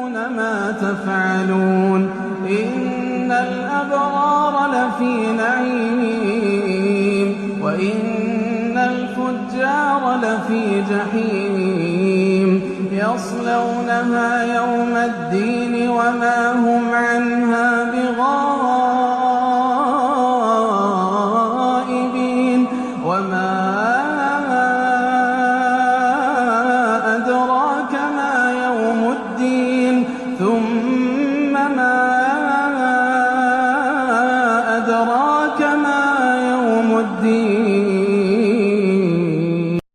ما تفعلون إن الأبرار لفي نعيم وإن الفجار لفي جحيم يصلونها يوم الدين وما هم عنها بغائبين وما أدراك ما يوم الدين ثم